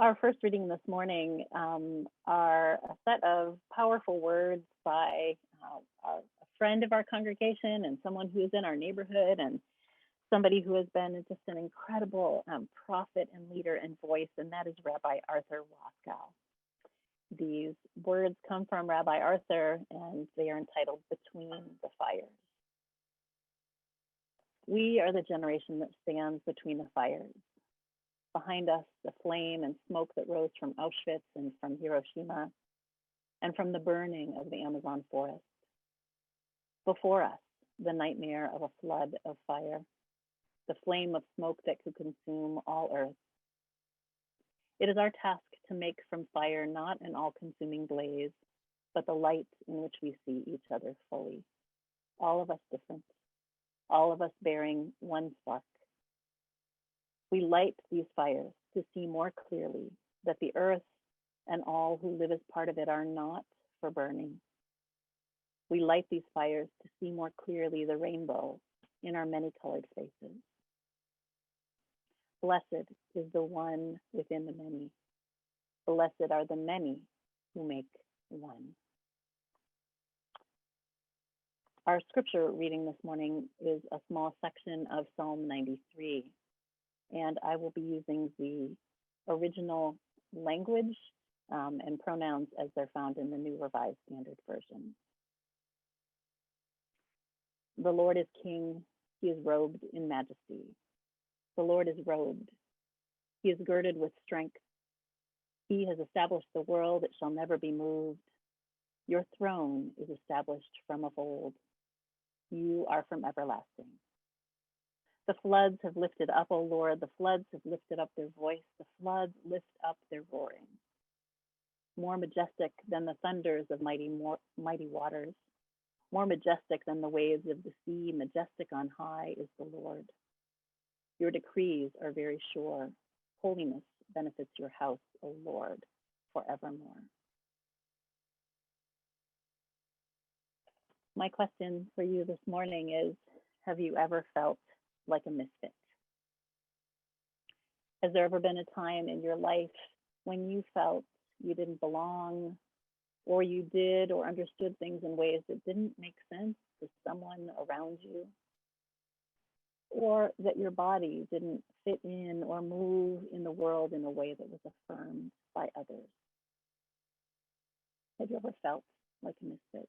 Our first reading this morning are a set of powerful words by a friend of our congregation and someone who is in our neighborhood and somebody who has been just an incredible prophet and leader and voice, and that is Rabbi Arthur Waskow. These words come from Rabbi Arthur, and they are entitled Between the Fires. We are the generation that stands between the fires. Behind us, the flame and smoke that rose from Auschwitz and from Hiroshima, and from the burning of the Amazon forest. Before us, the nightmare of a flood of fire, the flame of smoke that could consume all earth. It is our task to make from fire not an all-consuming blaze, but the light in which we see each other fully. All of us different, all of us bearing one spark. We light these fires to see more clearly that the earth and all who live as part of it are not for burning. We light these fires to see more clearly the rainbow in our many-colored faces. Blessed is the one within the many. Blessed are the many who make one. Our scripture reading this morning is a small section of Psalm 93. And I will be using the original language and pronouns as they're found in the New Revised Standard Version. The Lord is King, he is robed in majesty. The Lord is robed, he is girded with strength. He has established the world, it shall never be moved. Your throne is established from of old. You are from everlasting. The floods have lifted up, O Lord, the floods have lifted up their voice, the floods lift up their roaring. More majestic than the thunders of mighty waters, more majestic than the waves of the sea, majestic on high is the Lord. Your decrees are very sure. Holiness benefits your house, O Lord, forevermore. My question for you this morning is, have you ever felt like a misfit? Has there ever been a time in your life when you felt you didn't belong, or you did or understood things in ways that didn't make sense to someone around you, or that your body didn't fit in or move in the world in a way that was affirmed by others? Have you ever felt like a misfit?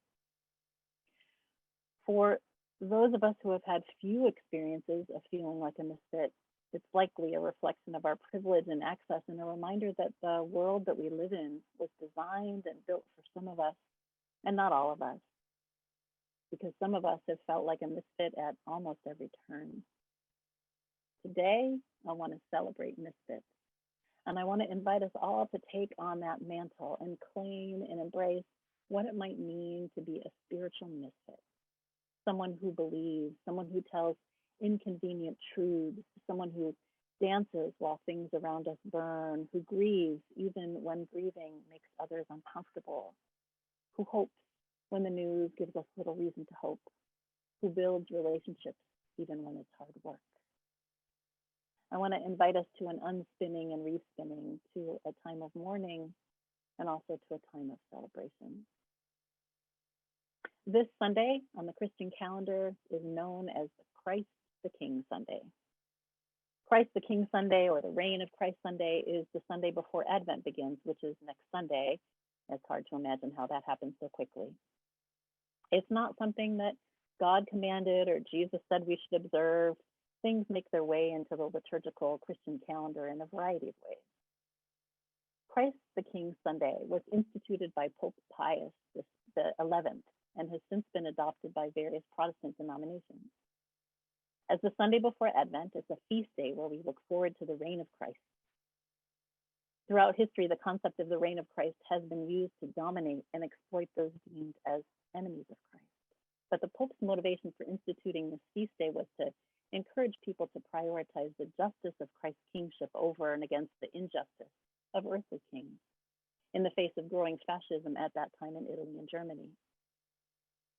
For those of us who have had few experiences of feeling like a misfit, it's likely a reflection of our privilege and access, and a reminder that the world that we live in was designed and built for some of us and not all of us, because some of us have felt like a misfit at almost every turn. Today, I want to celebrate misfits, and I want to invite us all to take on that mantle and claim and embrace what it might mean to be a spiritual misfit. Someone who believes, someone who tells inconvenient truths, someone who dances while things around us burn, who grieves even when grieving makes others uncomfortable, who hopes when the news gives us little reason to hope, who builds relationships even when it's hard work. I want to invite us to an unspinning and respinning, to a time of mourning, and also to a time of celebration. This Sunday on the Christian calendar is known as Christ the King Sunday. Christ the King Sunday, or the Reign of Christ Sunday, is the Sunday before Advent begins, which is next Sunday. It's hard to imagine how that happens so quickly. It's not something that God commanded or Jesus said we should observe. Things make their way into the liturgical Christian calendar in a variety of ways. Christ the King Sunday was instituted by Pope Pius XI and has since been adopted by various Protestant denominations. As the Sunday before Advent, it's a feast day where we look forward to the reign of Christ. Throughout history, the concept of the reign of Christ has been used to dominate and exploit those deemed as enemies of Christ. But the Pope's motivation for instituting this feast day was to encourage people to prioritize the justice of Christ's kingship over and against the injustice of earthly kings in the face of growing fascism at that time in Italy and Germany.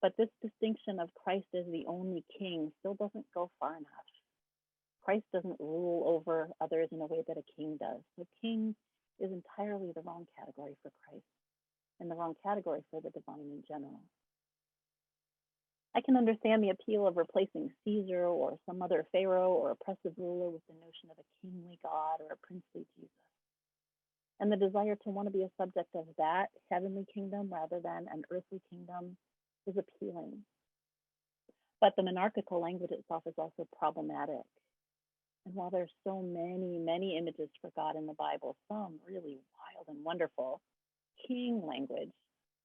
But this distinction of Christ as the only king still doesn't go far enough. Christ doesn't rule over others in a way that a king does. The king is entirely the wrong category for Christ and the wrong category for the divine in general. I can understand the appeal of replacing Caesar or some other pharaoh or oppressive ruler with the notion of a kingly God or a princely Jesus. And the desire to want to be a subject of that heavenly kingdom rather than an earthly kingdom is appealing. But the monarchical language itself is also problematic. And while there's so many images for God in the Bible, some really wild and wonderful, king language,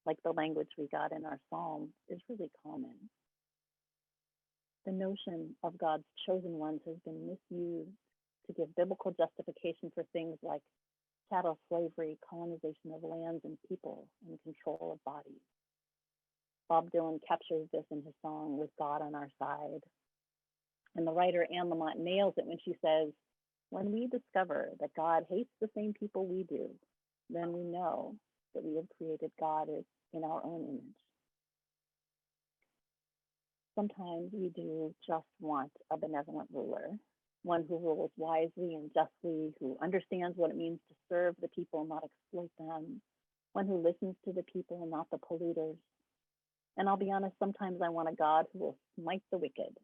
like the language we got in our psalm, is really common. The notion of God's chosen ones has been misused to give biblical justification for things like chattel slavery, colonization of lands and people, and control of bodies. Bob Dylan captures this in his song, With God on Our Side. And the writer Anne Lamott nails it when she says, when we discover that God hates the same people we do, then we know that we have created God in our own image. Sometimes we do just want a benevolent ruler, one who rules wisely and justly, who understands what it means to serve the people and not exploit them, one who listens to the people and not the polluters. And I'll be honest, sometimes I want a God who will smite the wicked.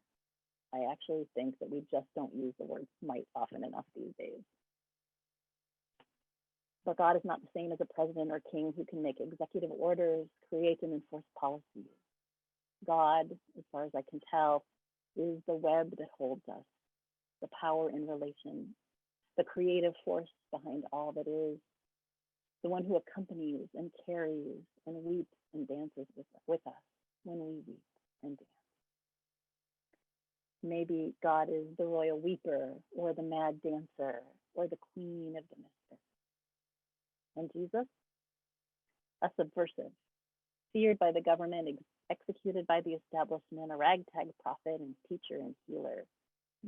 I actually think that we just don't use the word smite often enough these days. But God is not the same as a president or king who can make executive orders, create and enforce policies. God, as far as I can tell, is the web that holds us, the power in relation, the creative force behind all that is, the one who accompanies and carries and weeps and dances with us when we weep and dance. Maybe God is the royal weeper or the mad dancer or the queen of the misfits. And Jesus, a subversive, feared by the government, executed by the establishment, a ragtag prophet and teacher and healer,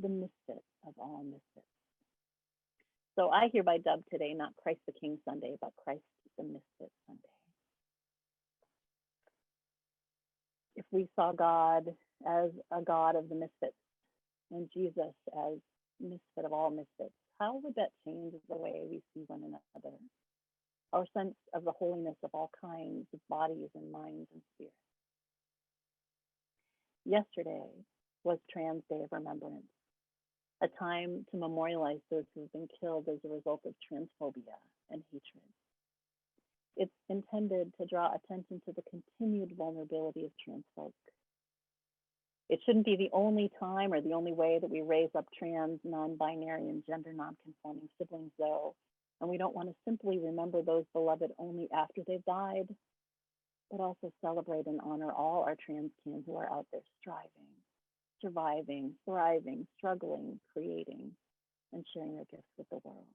the misfit of all misfits. So I hereby dub today not Christ the King Sunday, but Christ the Misfit Sunday. If we saw God as a God of the misfits and Jesus as misfit of all misfits, how would that change the way we see one another? Our sense of the holiness of all kinds of bodies and minds and spirits. Yesterday was Trans Day of Remembrance, a time to memorialize those who have been killed as a result of transphobia and hatred. It's intended to draw attention to the continued vulnerability of trans folk. It shouldn't be the only time or the only way that we raise up trans, non-binary, and gender non-conforming siblings, though, and we don't want to simply remember those beloved only after they've died, but also celebrate and honor all our trans kin who are out there striving, surviving, thriving, struggling, creating, and sharing their gifts with the world.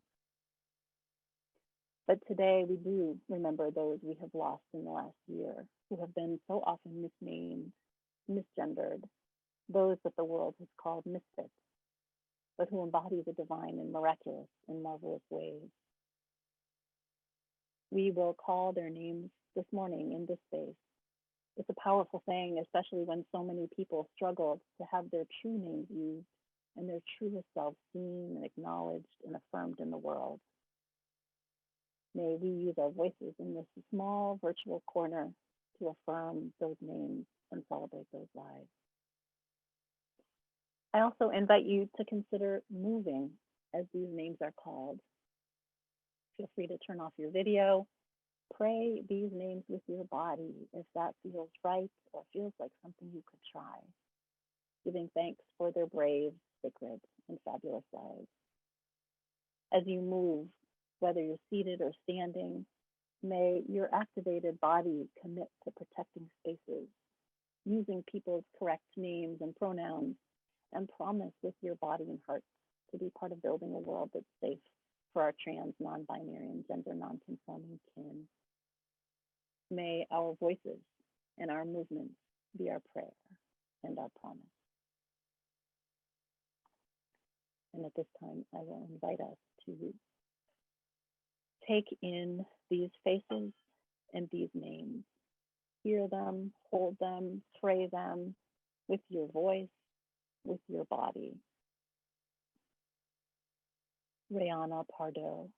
But today we do remember those we have lost in the last year who have been so often misnamed, misgendered, those that the world has called misfits, but who embody the divine in miraculous and marvelous ways. We will call their names this morning in this space. It's a powerful thing, especially when so many people struggle to have their true names used and their truest selves seen and acknowledged and affirmed in the world. May we use our voices in this small virtual corner to affirm those names and celebrate those lives. I also invite you to consider moving as these names are called. Feel free to turn off your video. Pray these names with your body if that feels right or feels like something you could try, giving thanks for their brave, sacred, and fabulous lives. As you move, whether you're seated or standing, may your activated body commit to protecting spaces, using people's correct names and pronouns, and promise with your body and heart to be part of building a world that's safe for our trans, non-binary, and gender non-conforming kin. May our voices and our movements be our prayer and our promise. And at this time, I will invite us to take in these faces and these names. Hear them, hold them, pray them with your voice, with your body. Rayana Pardo,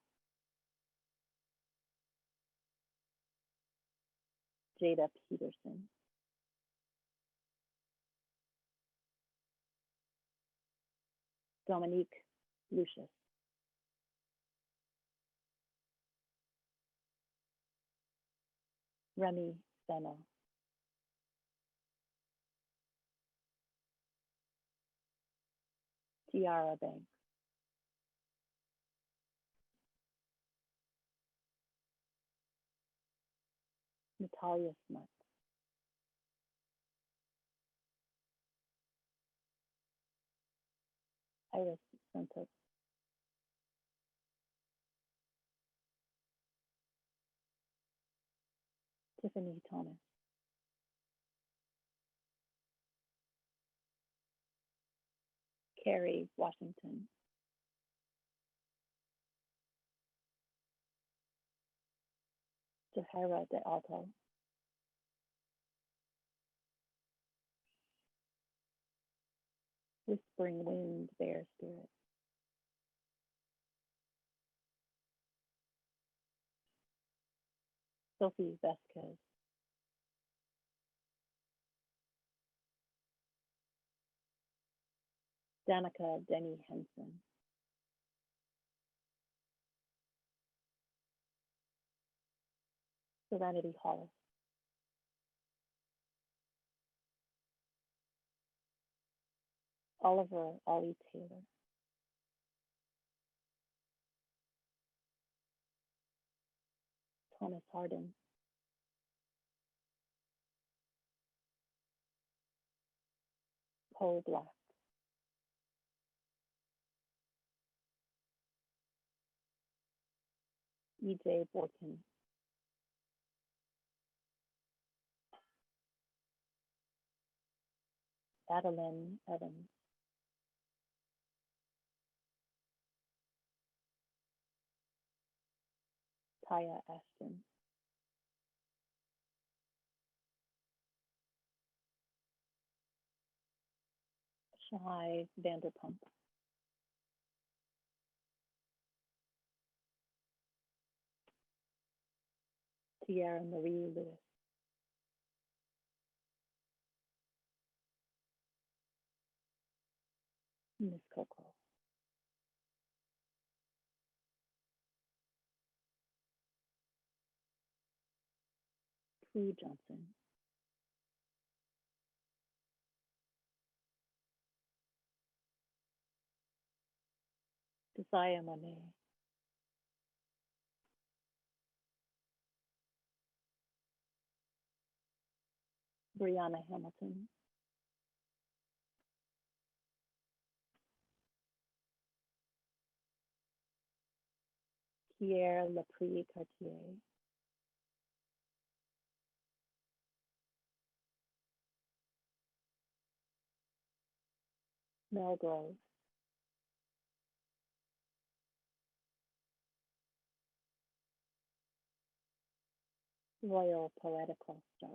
Jada Peterson, Dominique Lucius, Remy Seno, Tiara Banks, Natalia Smart, Iris Santos, Tiffany Thomas, Carrie Washington, Jahira De Alto, Whispering Wind Bear Spirit, Sophie Vesquez, Danica Denny Henson, Serenity Hollis, Oliver Ollie Taylor, Thomas Harden, Poe Black, E.J. Borton, Adeline Evans, Taya Ashton, Shai Vanderpump, Tiara Marie Lewis, Miss Coco, Prue Johnson, Josiah Monet, Brianna Hamilton, Pierre Laprie Cartier, Mel Grove, Royal Poetical Stars,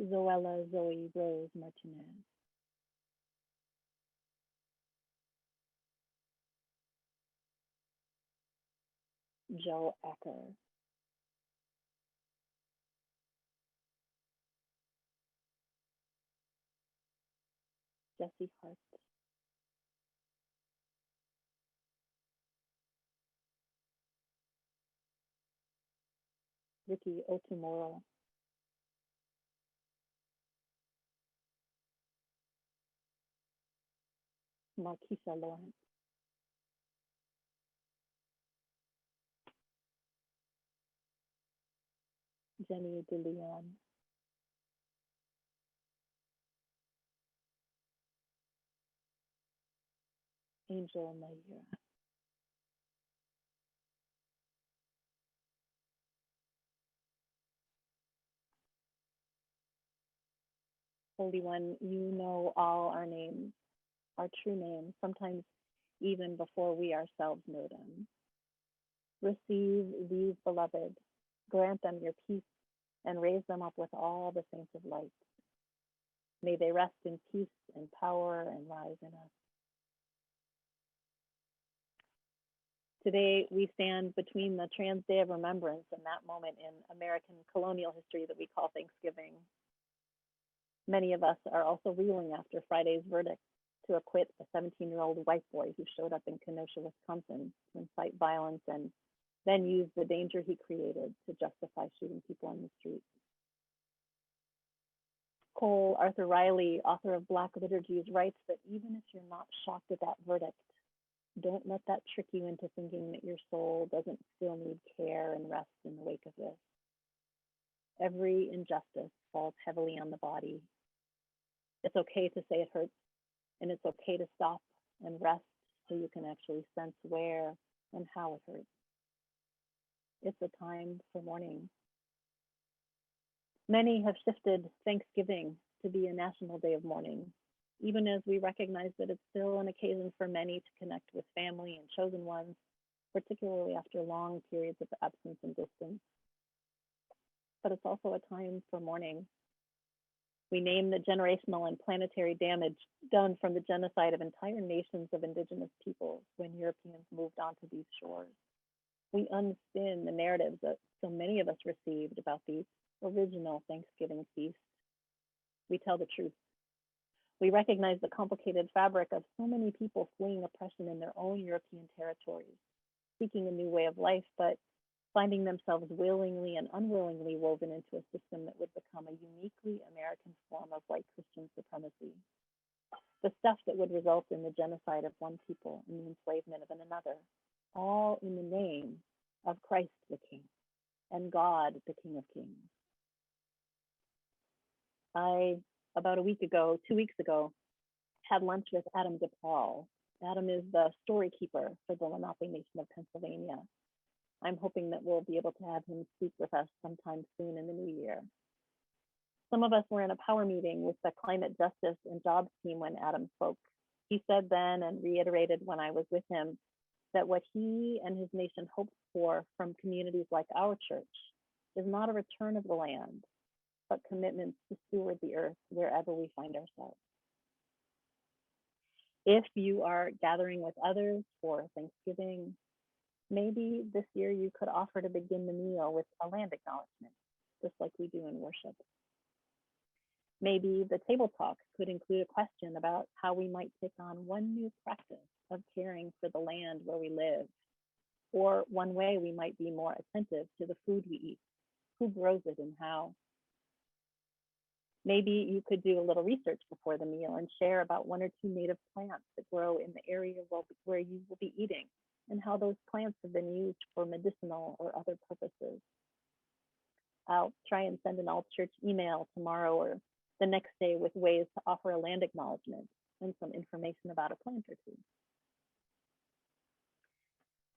Zoella Zoe Rose Martinez, Joe Acker, Jesse Hart, Ricky Otumoro, Marquisa Lawrence, Jenny DeLeon, Angel Mayura. Holy One, you know all our names, our true names, sometimes even before we ourselves know them. Receive these beloved, grant them your peace, and raise them up with all the saints of light. May they rest in peace and power and rise in us. Today, we stand between the Trans Day of Remembrance and that moment in American colonial history that we call Thanksgiving. Many of us are also reeling after Friday's verdict to acquit a 17-year-old white boy who showed up in Kenosha, Wisconsin to incite violence and then used the danger he created to justify shooting people on the street. Cole Arthur Riley, author of Black Liturgies, writes that even if you're not shocked at that verdict, don't let that trick you into thinking that your soul doesn't still need care and rest in the wake of this. Every injustice falls heavily on the body. It's okay to say it hurts, and it's okay to stop and rest so you can actually sense where and how it hurts. It's a time for mourning. Many have shifted Thanksgiving to be a national day of mourning, even as we recognize that it's still an occasion for many to connect with family and chosen ones, particularly after long periods of absence and distance. But it's also a time for mourning. We name the generational and planetary damage done from the genocide of entire nations of indigenous peoples when Europeans moved onto these shores. We unspin the narratives that so many of us received about the original Thanksgiving feast. We tell the truth. We recognize the complicated fabric of so many people fleeing oppression in their own European territories, seeking a new way of life, but finding themselves willingly and unwillingly woven into a system that would become a uniquely American form of white Christian supremacy. The stuff that would result in the genocide of one people and the enslavement of another, all in the name of Christ the King and God the King of Kings. About 2 weeks ago, had lunch with Adam DePaul. Adam is the story keeper for the Lenape Nation of Pennsylvania. I'm hoping that we'll be able to have him speak with us sometime soon in the new year. Some of us were in a power meeting with the climate justice and jobs team when Adam spoke. He said then and reiterated when I was with him that what he and his nation hopes for from communities like our church is not a return of the land, but commitments to steward the earth wherever we find ourselves. If you are gathering with others for Thanksgiving, maybe this year you could offer to begin the meal with a land acknowledgement, just like we do in worship. Maybe the table talk could include a question about how we might take on one new practice of caring for the land where we live, or one way we might be more attentive to the food we eat, who grows it and how. Maybe you could do a little research before the meal and share about 1 or 2 native plants that grow in the area where you will be eating and how those plants have been used for medicinal or other purposes. I'll try and send an all-church email tomorrow or the next day with ways to offer a land acknowledgement and some information about a plant or two.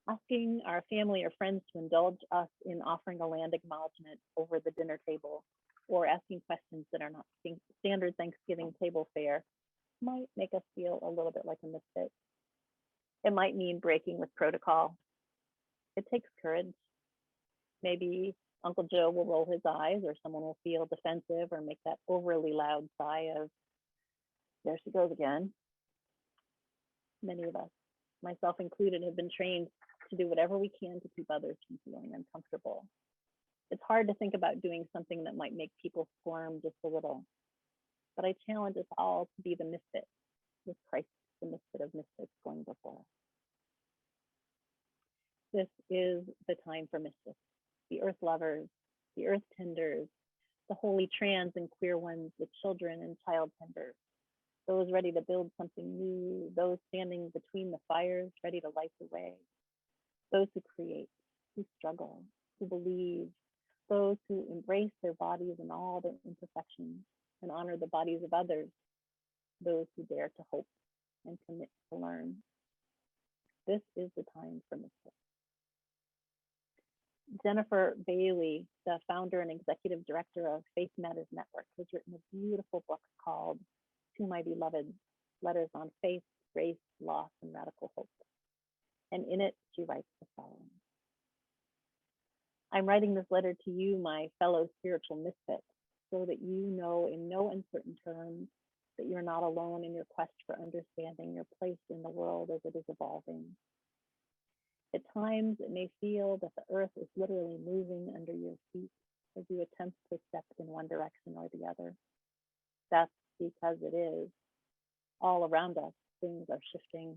Asking our family or friends to indulge us in offering a land acknowledgement over the dinner table or asking questions that are not standard Thanksgiving table fare might make us feel a little bit like a misfit. It might mean breaking with protocol. It takes courage. Maybe Uncle Joe will roll his eyes or someone will feel defensive or make that overly loud sigh of, there she goes again. Many of us, myself included, have been trained to do whatever we can to keep others from feeling uncomfortable. It's hard to think about doing something that might make people squirm just a little. But I challenge us all to be the misfit, with Christ, the misfit of misfits, going before us. This is the time for misfits, the earth lovers, the earth tenders, the holy trans and queer ones, the children and child tenders, those ready to build something new, those standing between the fires, ready to light the way, those who create, who struggle, who believe, those who embrace their bodies and all their imperfections and honor the bodies of others, those who dare to hope and commit to learn. This is the time for misfits. Jennifer Bailey, the founder and executive director of Faith Matters Network, has written a beautiful book called To My Beloved, Letters on Faith, Grace, Loss, and Radical Hope. And in it, she writes the following. I'm writing this letter to you, my fellow spiritual misfit, so that you know in no uncertain terms that you're not alone in your quest for understanding your place in the world as it is evolving. At times, it may feel that the earth is literally moving under your feet as you attempt to step in one direction or the other. That's because it is. All around us, things are shifting,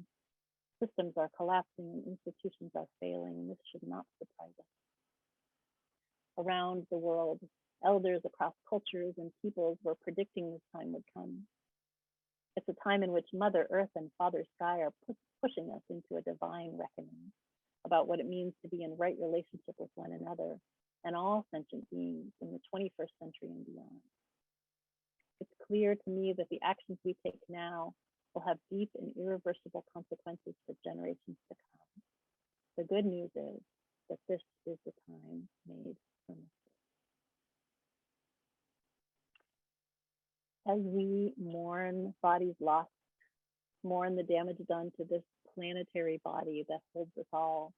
systems are collapsing, and institutions are failing. This should not surprise us. Around the world, elders across cultures and peoples were predicting this time would come. It's a time in which Mother Earth and Father Sky are pushing us into a divine reckoning about what it means to be in right relationship with one another and all sentient beings in the 21st century and beyond. It's clear to me that the actions we take now will have deep and irreversible consequences for generations to come. The good news is that this is the time made for mistakes. As we mourn bodies lost, mourn the damage done to this planetary body that holds us all,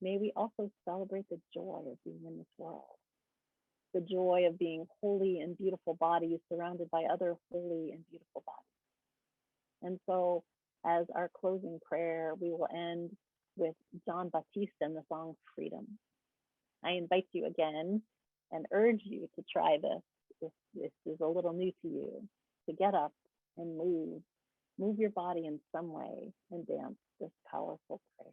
may we also celebrate the joy of being in this world, the joy of being holy and beautiful bodies surrounded by other holy and beautiful bodies. And so, as our closing prayer, we will end with John Baptiste and the song Freedom. I invite you again and urge you to try this if this is a little new to you, to get up and move your body in some way and dance this powerful prayer.